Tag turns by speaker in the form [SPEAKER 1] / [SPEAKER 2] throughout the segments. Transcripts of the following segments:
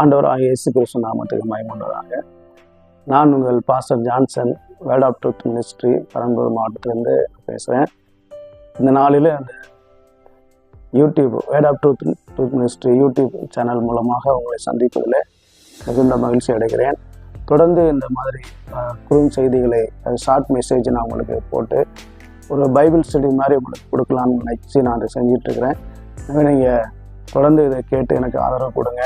[SPEAKER 1] ஆண்டவராகிய இயேசு கிறிஸ்து நாமத்துக்கு மகிமையுண்டாதாக. நான் உங்கள் pastor Johnson, Word of truth Ministry, Perambalur மாவட்டத்திலேருந்து பேசுகிறேன். இந்த நாளில் அந்த YouTube Word of truth ministry YouTube channel மூலமாக உங்களை சந்திப்பதில் மிகுந்த மகிழ்ச்சி அடைகிறேன். தொடர்ந்து இந்த மாதிரி குறுஞ்செய்திகளை, ஷார்ட் மெசேஜ் நான் உங்களுக்கு போட்டு ஒரு பைபிள் ஸ்டடி மாதிரி உங்களுக்கு கொடுக்கலான்னு நினச்சி நான் அதை செஞ்சிட்ருக்கிறேன். எனவே நீங்கள் தொடர்ந்து இதை கேட்டு எனக்கு ஆதரவு கொடுங்க,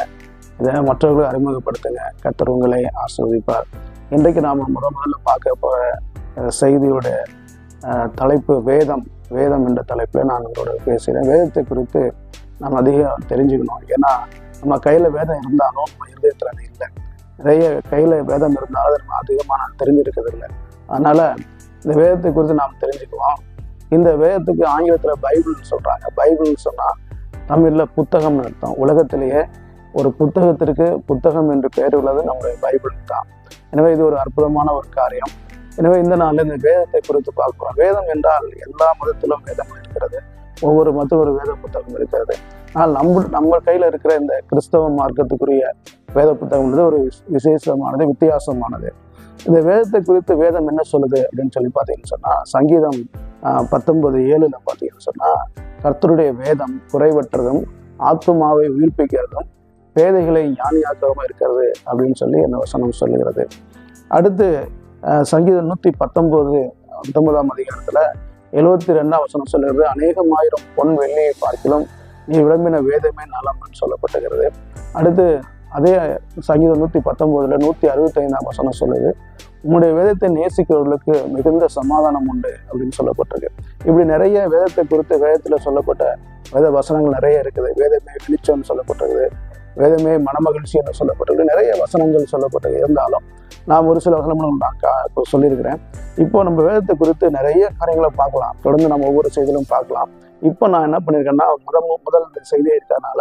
[SPEAKER 1] இதை மற்றவர்களும் அறிமுகப்படுத்துங்க. கர்த்தர் உங்களை ஆசீர்வதிப்பார். இன்றைக்கு நாம் முதல்ல பார்க்க போகிற செய்தியோட தலைப்பு வேதம் என்ற தலைப்பில் நான் உங்களோட பேசுகிறேன். வேதத்தை குறித்து நம்ம அதிகம் தெரிஞ்சுக்கணும். ஏன்னா நம்ம கையில் வேதம் இருந்தாலும் நம்ம இருதயத்தில் அது இல்லை. நிறைய கையில் வேதம் இருந்தாலும் நம்ம அதிகமாக நான் தெரிஞ்சிருக்கிறது இல்லை. அதனால் இந்த வேதத்தை குறித்து நாம் தெரிஞ்சுக்குவோம். இந்த வேதத்துக்கு ஆங்கிலத்தில் பைபிள்னு சொல்கிறாங்க. பைபிள்னு சொன்னால் தமிழில் புத்தகம்னு அர்த்தம். உலகத்திலேயே ஒரு புத்தகத்திற்கு புத்தகம் என்று பெயர் உள்ளது நம்முடைய பைபிள் தான். எனவே இது ஒரு அற்புதமான ஒரு காரியம். எனவே இந்த நாளில் இந்த வேதத்தை குறித்து பார்க்கிறோம். வேதம் என்றால் எல்லா மதத்திலும் வேதம் இருக்கிறது. ஒவ்வொரு மதத்திலும் ஒரு வேத புத்தகம் இருக்கிறது. ஆனால் நம்ம கையில் இருக்கிற இந்த கிறிஸ்தவ மார்க்கத்துக்குரிய வேத புத்தகம்ன்றது ஒரு விசேஷமானது, வித்தியாசமானது. இந்த வேதத்தை குறித்து வேதம் என்ன சொல்லுது அப்படின்னு சொல்லி பார்த்தீங்கன்னு சொன்னால், சங்கீதம் 19:7 பார்த்தீங்கன்னு சொன்னால், கர்த்தருடைய வேதம் குறைவற்றதும் ஆத்துமாவை உயிர்ப்பிக்கிறதும் பேதைகளை ஞானியாக்கவும் இருக்கிறது அப்படின்னு சொல்லி அந்த வசனம் சொல்லுகிறது. அடுத்து சங்கீதம் 119 அதிகாரத்தில் 72 வசனம் சொல்லுகிறது, அநேகமாயிரம் பொன் வெள்ளியை பார்க்கிலும் நீ விளம்பின வேதமே நலம்னு சொல்லப்பட்டுகிறது. அடுத்து அதே சங்கீதம் 119 165 வசனம் சொல்லுது, உங்களுடைய வேதத்தை நேசிக்கிறவர்களுக்கு மிகுந்த சமாதானம் உண்டு அப்படின்னு சொல்லப்பட்டிருக்கு. இப்படி நிறைய வேதத்தை குறித்து வேதத்தில் சொல்லப்பட்ட வேத வசனங்கள் நிறைய இருக்குது. வேதமே வெளிச்சம்னு சொல்லப்பட்டிருக்குது, வேதமே மனமகிழ்ச்சி என்று சொல்லப்பட்டிருக்கு. நிறைய வசனங்கள் சொல்லப்பட்டது. இருந்தாலும் நான் ஒரு சில வசனங்கள் நான் இப்போ சொல்லியிருக்கிறேன். இப்போ நம்ம வேதத்தை குறித்து நிறைய காரியங்களை பார்க்கலாம். தொடர்ந்து நம்ம ஒவ்வொரு செய்தியிலும் பார்க்கலாம். இப்போ நான் என்ன பண்ணியிருக்கேன்னா, முதல் இந்த செய்தியை இருக்கிறதுனால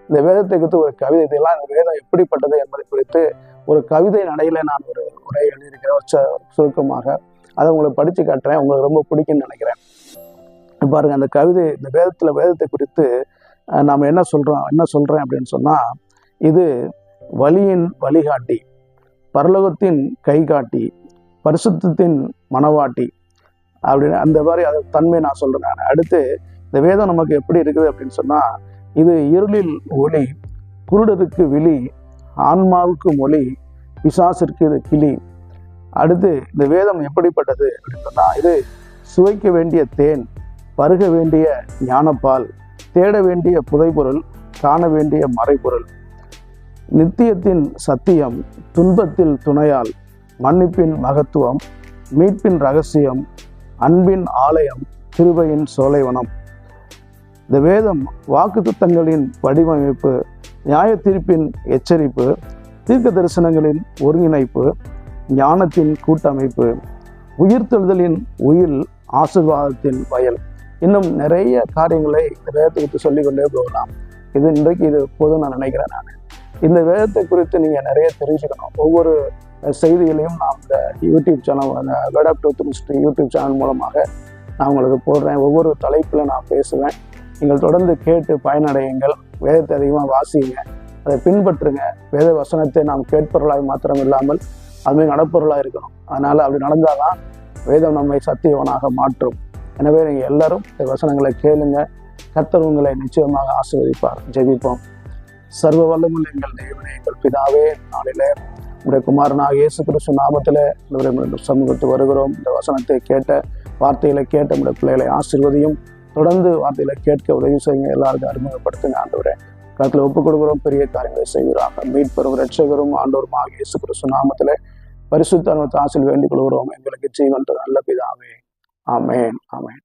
[SPEAKER 1] இந்த வேதத்தை குறித்து ஒரு கவிதை, இதெல்லாம் இந்த வேதம் எப்படிப்பட்டது என்பதை குறித்து ஒரு கவிதை நடையில நான் ஒரு உரை எழுதியிருக்கிறேன். சுருக்கமாக அதை உங்களுக்கு படித்து காட்டுறேன். உங்களுக்கு ரொம்ப பிடிக்கும்னு நினைக்கிறேன். பாருங்க, அந்த கவிதை இந்த வேதத்தை குறித்து நாம் என்ன சொல்கிறேன் அப்படின்னு சொன்னால், இது வழியின் வழிகாட்டி, பரலோகத்தின் கைகாட்டி, பரிசுத்தத்தின் மனவாட்டி அப்படின்னு அந்த மாதிரி அதை தன்மை நான் சொல்கிறேன். அடுத்து இந்த வேதம் நமக்கு எப்படி இருக்குது அப்படின்னு சொன்னால், இது இருளில் ஒளி, குருடருக்கு விழி, ஆன்மாவுக்கு மொழி, பிசாசிற்கு இது கிளி. அடுத்து இந்த வேதம் எப்படிப்பட்டது அப்படின்னு சொன்னால், இது சுவைக்க வேண்டிய தேன், பருக வேண்டிய ஞானப்பால், தேட வேண்டிய புதைபொருள், காண வேண்டிய மறைபொருள், நித்தியத்தின் சத்தியம், துன்பத்தில் துணையால், மன்னிப்பின் மகத்துவம், மீட்பின் ரகசியம், அன்பின் ஆலயம், கிருபையின் சோலைவனம். இந்த வேதம் வாக்குத்தத்தங்களின் வடிவமைப்பு, நியாய தீர்ப்பின் எச்சரிப்பு, தீர்க்க தரிசனங்களின் ஒருங்கிணைப்பு, ஞானத்தின் கூட்டமைப்பு, உயிர்த்தெழுதலின் உயில், ஆசீர்வாதத்தின் வயல். இன்னும் நிறைய காரியங்களை இந்த வேதத்தை குறித்து சொல்லிக்கொண்டே போகலாம். இன்றைக்கு இது போதும் நான் நினைக்கிறேன். நான் இந்த வேதத்தை குறித்து நீங்கள் நிறைய தெரிஞ்சுக்கணும். ஒவ்வொரு செய்திகளையும் நான் இந்த யூடியூப் சேனல், அந்த word of truth ministry YouTube channel மூலமாக நான் உங்களுக்கு போடுறேன். ஒவ்வொரு தலைப்பில் நான் பேசுவேன். நீங்கள் தொடர்ந்து கேட்டு பயனடையுங்கள். வேதத்தை அதிகமாக வாசிங்க, அதை பின்பற்றுங்க. வேத வசனத்தை நாம் கேட்பவர்களாக மாத்திரம் இல்லாமல் அதுமாதிரி நடப்பவர்களாக இருக்கணும். அதனால் அப்படி நடந்தால் தான் வேதம் நம்மை சத்தியவனாக மாற்றும். எனவே நீங்கள் எல்லாரும் இந்த வசனங்களை கேளுங்க. கர்த்தர் உங்களை நிச்சயமாக ஆசீர்வதிப்பார். ஜெபிப்போம். சர்வ வல்லமுள்ள எங்கள் தேவனே, எங்கள் பிதாவே, நாளிலே உடைய குமாரனாக இயேசு கிறிஸ்து நாமத்தில் இந்த சமூகத்துக்கு வருகிறோம். இந்த வசனத்தை கேட்ட வார்த்தைகளை கேட்ட நம்முடைய பிள்ளைகளை ஆசீர்வதியும். தொடர்ந்து வார்த்தைகளை கேட்க உதவி செய்யுங்க. எல்லாருக்கும் அறிமுகப்படுத்துங்க. ஆண்டவரே, கருத்தில் ஒப்புக் கொடுக்கிறோம். பெரிய காரியங்களை செய்கிறாங்க. மீட்பெரும் இரட்சகரும் ஆண்டவருமாக இயேசு கிறிஸ்து நாமத்தில் பரிசுத்த ஆசீர்வாதம் வேண்டிக் கொள்கிறோம். எங்களுக்கு ஜீவன் நல்ல பிதாவே. ஆமென், ஆமென்.